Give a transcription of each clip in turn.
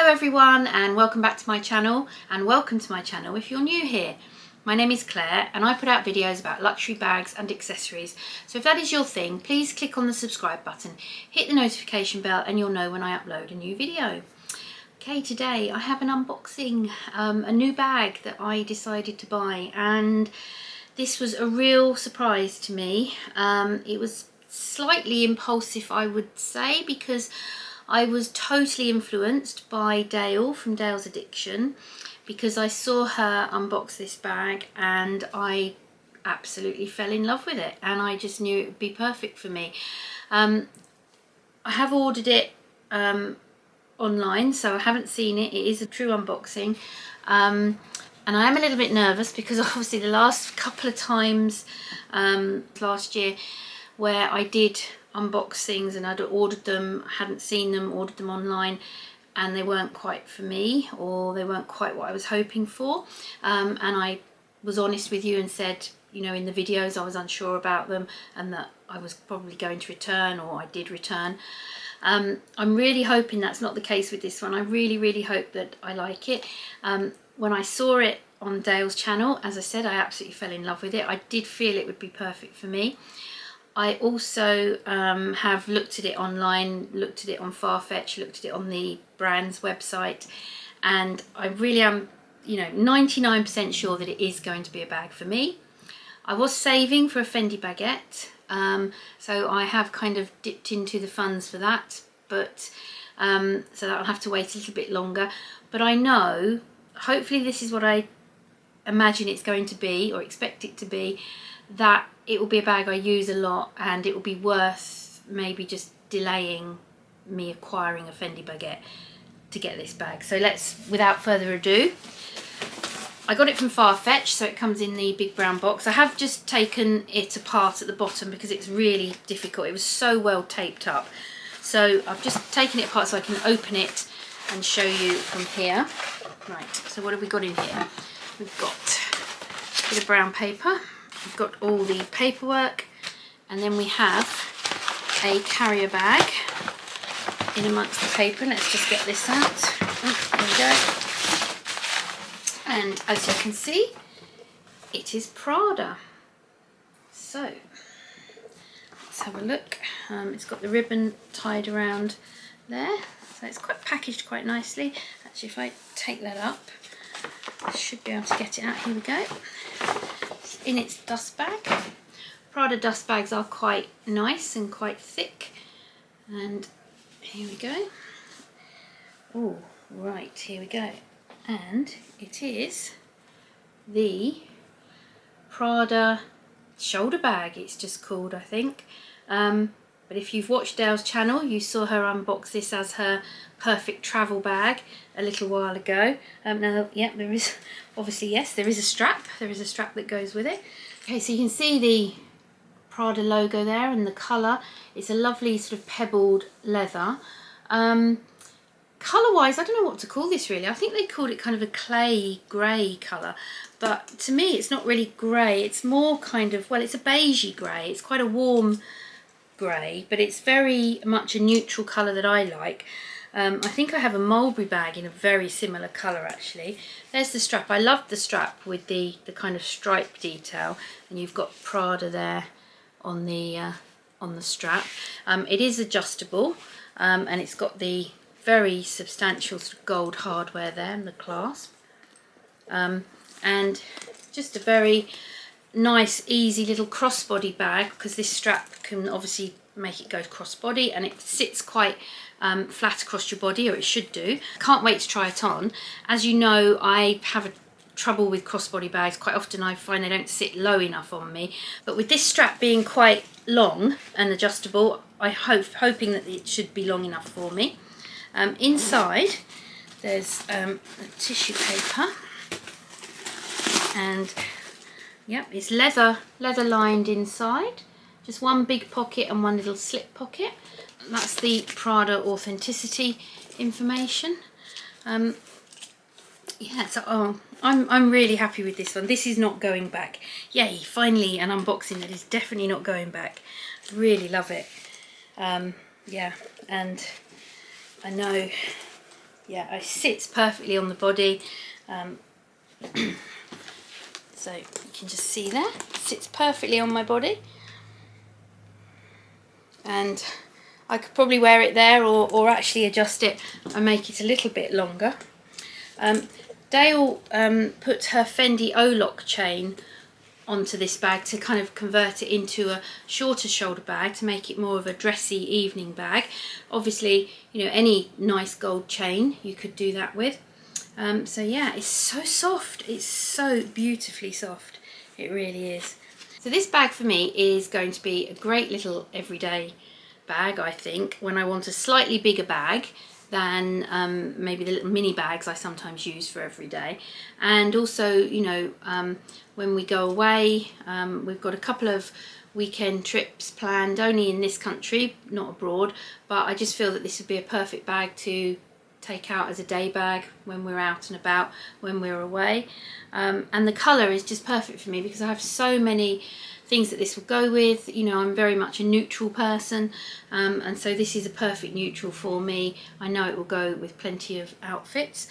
Hello everyone and welcome back to my channel, and welcome to my channel if you're new here. My name is Claire and I put out videos about luxury bags and accessories, so if that is your thing, please click on the subscribe button, hit the notification bell and you'll know when I upload a new video. Okay, today I have an unboxing, a new bag that I decided to buy, and this was a real surprise to me. It was slightly impulsive, I would say, because I was totally influenced by Dayle from Dayle's Addiction, because I saw her unbox this bag and I absolutely fell in love with it, and I just knew it would be perfect for me. I have ordered it online, so I haven't seen it. It is a true unboxing, and I am a little bit nervous because obviously the last couple of times last year where I did unbox things and I'd ordered them, hadn't seen them, ordered them online, and they weren't quite for me, or they weren't quite what I was hoping for, and I was honest with you and said, you know, in the videos I was unsure about them and that I was probably going to return, or I did return. I'm really hoping that's not the case with this one. I really hope that I like it. When I saw it on Dayle's channel, as I said, I absolutely fell in love with it. I did feel it would be perfect for me. I also have looked at it online, looked at it on Farfetch, looked at it on the brand's website, and I really am, you know, 99% sure that it is going to be a bag for me. I was saving for a Fendi baguette, so I have kind of dipped into the funds for that, but so that'll have to wait a little bit longer. But I know, hopefully this is what I imagine it's going to be, or expect it to be, that it will be a bag I use a lot, and it will be worth maybe just delaying me acquiring a Fendi baguette to get this bag. So let's, without further ado, I got it from Farfetch, so it comes in the big brown box. I have just taken it apart at the bottom because it's really difficult. It was so well taped up. So I've just taken it apart so I can open it and show you from here. Right, so what have we got in here? We've got a bit of brown paper. We've got all the paperwork, and then we have a carrier bag in amongst the paper. Let's just get this out. Oh, there we go. And as you can see, it is Prada. So let's have a look. It's got the ribbon tied around there, so it's quite packaged quite nicely. Actually, if I take that up, I should be able to get it out. Here we go. In its dust bag. Prada dust bags are quite nice and quite thick, and here we go. Oh, right, here we go. And it is the Prada shoulder bag, it's just called, I think. But if you've watched Dayle's channel, you saw her unbox this as her perfect travel bag a little while ago. Now, yeah, there is, obviously, yes, there is a strap. There is a strap that goes with it. Okay, so you can see the Prada logo there, and the colour. It's a lovely sort of pebbled leather. Colour-wise, I don't know what to call this really. I think they called it kind of a clay grey colour, but to me it's not really grey. It's more kind of, well, it's a beigey grey. It's quite a warm grey, but it's very much a neutral colour that I like. I think I have a mulberry bag in a very similar colour actually. There's the strap. I love the strap with the kind of stripe detail, and you've got Prada there on the strap. It is adjustable, and it's got the very substantial sort of gold hardware there and the clasp, and just a very nice easy little crossbody bag, because this strap can obviously make it go crossbody, and it sits quite flat across your body, or it should do. Can't wait to try it on. As you know, I have trouble with crossbody bags. Quite often I find they don't sit low enough on me, but with this strap being quite long and adjustable, I'm hoping that it should be long enough for me. Inside there's a tissue paper, and yep, it's leather lined inside. Just one big pocket and one little slip pocket. That's the Prada authenticity information. Yeah, so I'm really happy with this one. This is not going back. Yay, finally an unboxing that is definitely not going back. Really love it. Yeah, and I know yeah, it sits perfectly on the body. So you can just see there, it sits perfectly on my body. And I could probably wear it there, or actually adjust it and make it a little bit longer. Dayle put her Fendi O-Lock chain onto this bag to kind of convert it into a shorter shoulder bag to make it more of a dressy evening bag. Obviously, you know, any nice gold chain you could do that with. So yeah, it's so soft, it's so beautifully soft, it really is. So this bag for me is going to be a great little everyday bag, I think, when I want a slightly bigger bag than maybe the little mini bags I sometimes use for every day. And also, you know, when we go away, we've got a couple of weekend trips planned, only in this country, not abroad, but I just feel that this would be a perfect bag to take out as a day bag when we're out and about, when we're away. And the colour is just perfect for me because I have so many things that this will go with. You know, I'm very much a neutral person, and so this is a perfect neutral for me. I know it will go with plenty of outfits.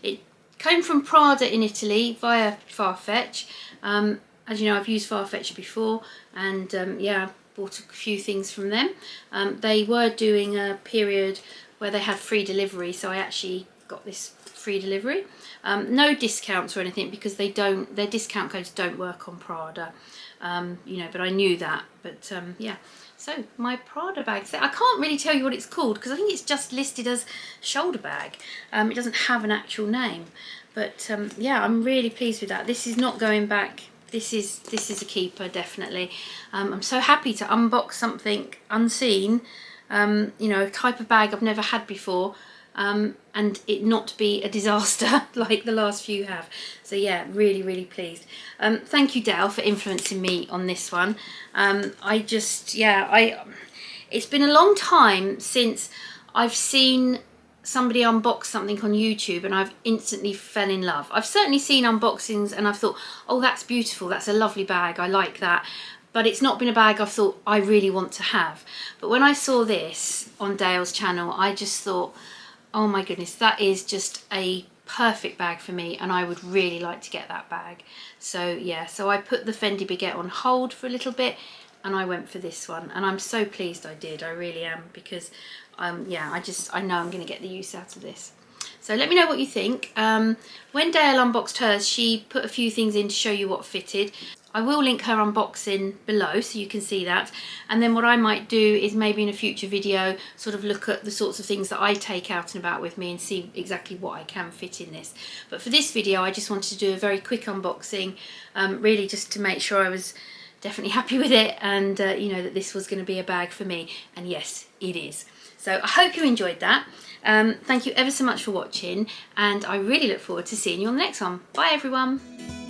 It came from Prada in Italy via Farfetch. As you know, I've used Farfetch before, and yeah, bought a few things from them. They were doing a period where they had free delivery, so I actually got this free delivery. No discounts or anything because they don't, their discount codes don't work on Prada, you know, but I knew that. But yeah, so my Prada bag set, I can't really tell you what it's called because I think it's just listed as shoulder bag. It doesn't have an actual name, but yeah, I'm really pleased with that. This is not going back. This is a keeper, definitely. I'm so happy to unbox something unseen, you know, a type of bag I've never had before, and it not be a disaster like the last few have. So yeah, really, really pleased. Thank you, Dayle, for influencing me on this one. I just, yeah, it's been a long time since I've seen somebody unbox something on YouTube and I've instantly fell in love. I've certainly seen unboxings and I've thought, oh, that's beautiful, that's a lovely bag, I like that. But it's not been a bag I've thought I really want to have. But when I saw this on Dayle's channel, I just thought, oh my goodness, that is just a perfect bag for me and I would really like to get that bag. So yeah, so I put the Fendi Baguette on hold for a little bit and I went for this one, and I'm so pleased I did, I really am, because yeah, I know I'm going to get the use out of this. So let me know what you think. When Dayle unboxed hers, she put a few things in to show you what fitted. I will link her unboxing below so you can see that. And then what I might do is maybe in a future video sort of look at the sorts of things that I take out and about with me and see exactly what I can fit in this. But for this video I just wanted to do a very quick unboxing, really just to make sure I was definitely happy with it and you know, that this was going to be a bag for me, and yes, it is. So I hope you enjoyed that. Thank you ever so much for watching, and I really look forward to seeing you on the next one. Bye everyone.